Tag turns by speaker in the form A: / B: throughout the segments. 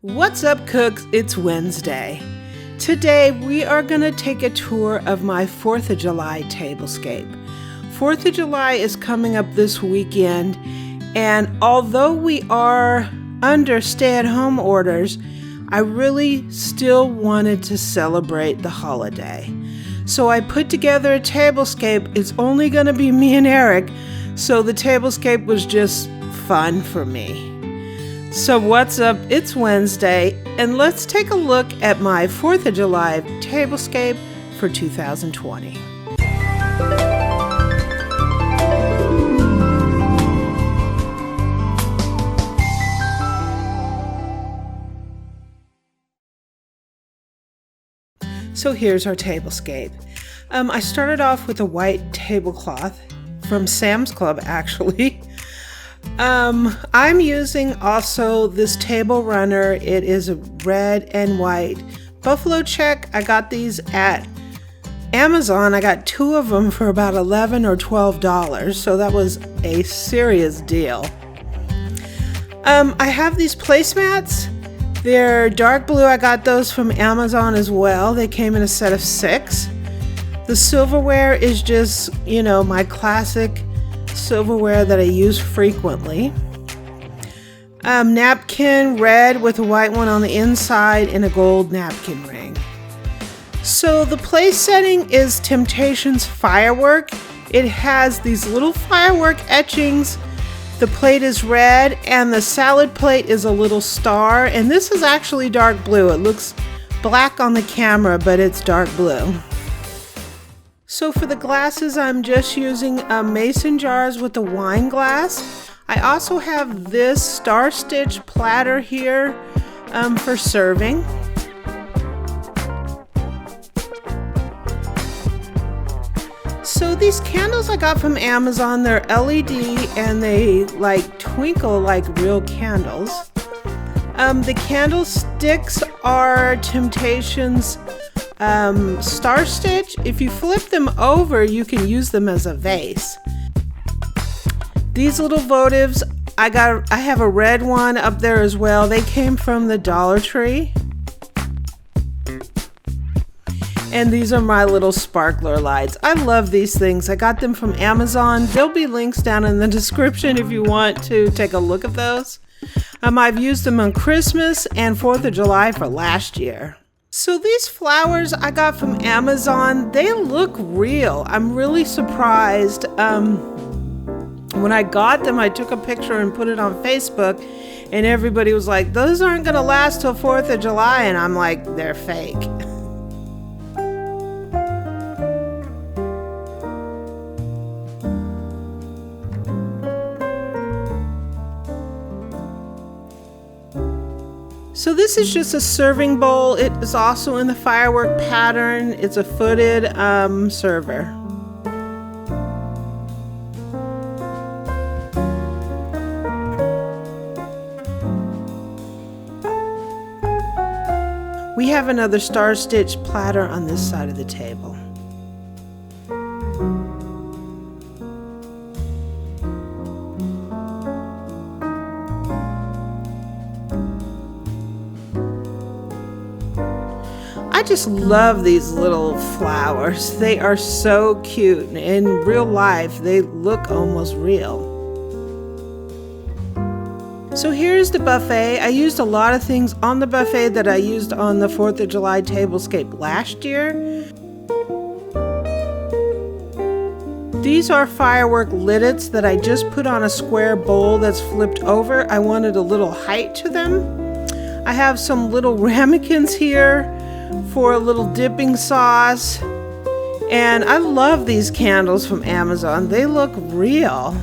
A: What's up, cooks? It's Wednesday. Today we are going to take a tour of my 4th of July tablescape. 4th of July is coming up this weekend, and although we are under stay-at-home orders, I really still wanted to celebrate the holiday. So I put together a tablescape. It's only going to be me and Eric, so the tablescape was just fun for me. So what's up? It's Wednesday, and let's take a look at my 4th of July tablescape for 2020. So here's our tablescape. I started off with a white tablecloth from Sam's Club, actually. I'm using also this table runner. It is a red and white buffalo check. I got these at Amazon. I got 2 of them for about $11 or $12, so that was a serious deal. I have these placemats. They're dark blue. I got those from Amazon as well. They came in a set of 6. The silverware is just, my classic silverware that I use frequently. Napkin, red with a white one on the inside and a gold napkin ring. So the place setting is Temp-tations Firework. It has these little firework etchings. The plate is red and the salad plate is a little star, and this is actually dark blue. It looks black on the camera, but it's dark blue. So for the glasses, I'm just using mason jars with a wine glass. I also have this star stitch platter here for serving. So these candles I got from Amazon, they're LED and they twinkle like real candles. The candlesticks are Temp-tations star stitch. If you flip them over, you can use them as a vase. These little votives, I have a red one up there as well. They came from the Dollar Tree. And these are my little sparkler lights. I love these things. I got them from Amazon. There'll be links down in the description if you want to take a look at those. I've used them on Christmas and 4th of July for last year. So these flowers I got from Amazon, they look real. I'm really surprised. When I got them, I took a picture and put it on Facebook, and everybody was like, those aren't gonna last till 4th of July, and I'm like, they're fake. So this is just a serving bowl. It is also in the firework pattern. It's a footed server. We have another star stitch platter on this side of the table. I just love these little flowers. They are so cute. In real life, they look almost real. So here's the buffet. I used a lot of things on the buffet that I used on the 4th of July tablescape last year. These are firework liddits that I just put on a square bowl that's flipped over. I wanted a little height to them. I have some little ramekins here for a little dipping sauce. And I love these candles from Amazon. They look real.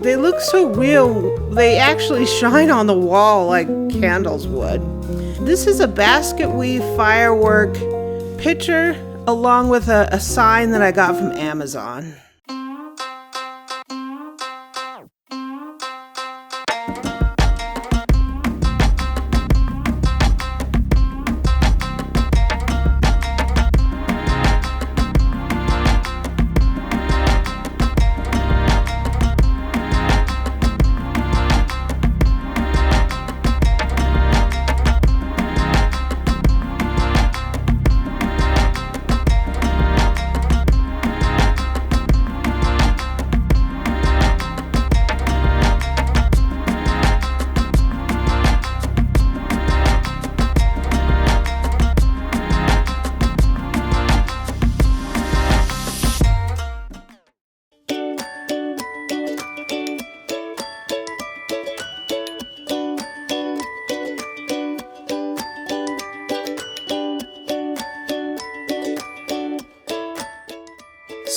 A: They look so real. They actually shine on the wall like candles would. This is a basket weave firework picture along with a sign that I got from Amazon.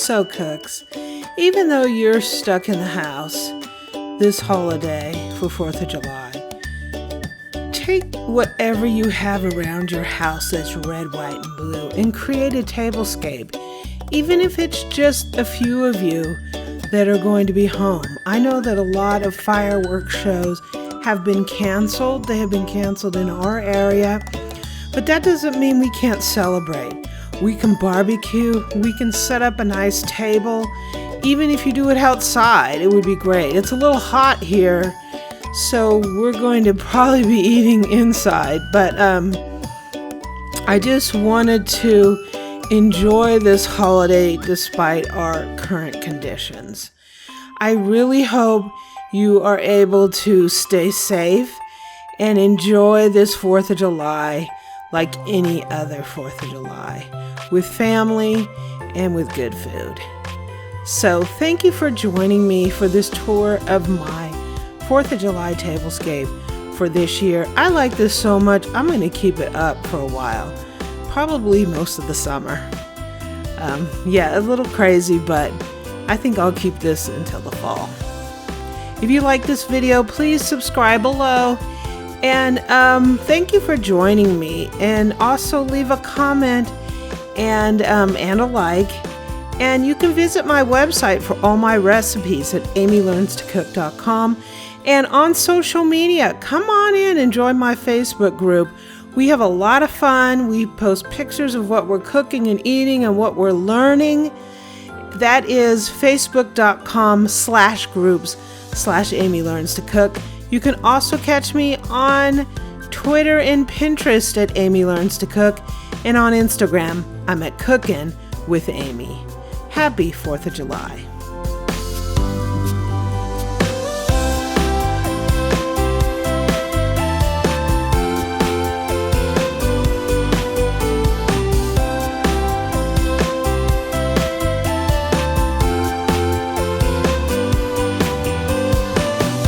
A: So cooks, even though you're stuck in the house this holiday for 4th of July, take whatever you have around your house that's red, white, and blue and create a tablescape, even if it's just a few of you that are going to be home. I know that a lot of fireworks shows have been canceled. They have been canceled in our area, but that doesn't mean we can't celebrate. We can barbecue, we can set up a nice table. Even if you do it outside, it would be great. It's a little hot here, so we're going to probably be eating inside, but I just wanted to enjoy this holiday despite our current conditions. I really hope you are able to stay safe and enjoy this 4th of July like any other 4th of July, with family and with good food. So thank you for joining me for this tour of my 4th of July tablescape for this year. I like this so much, I'm going to keep it up for a while, probably most of the summer. Yeah, a little crazy, but I think I'll keep this until the fall. If you like this video, please subscribe below, and thank you for joining me, and also leave a comment and a like. And you can visit my website for all my recipes at amylearnstocook.com. And on social media, come on in and join my Facebook group. We have a lot of fun. We post pictures of what we're cooking and eating and what we're learning. That is facebook.com/groups/amylearnstocook. You can also catch me on Twitter and Pinterest at Amy Learns to Cook. And on Instagram, I'm at Cookin' with Amy. Happy 4th of July.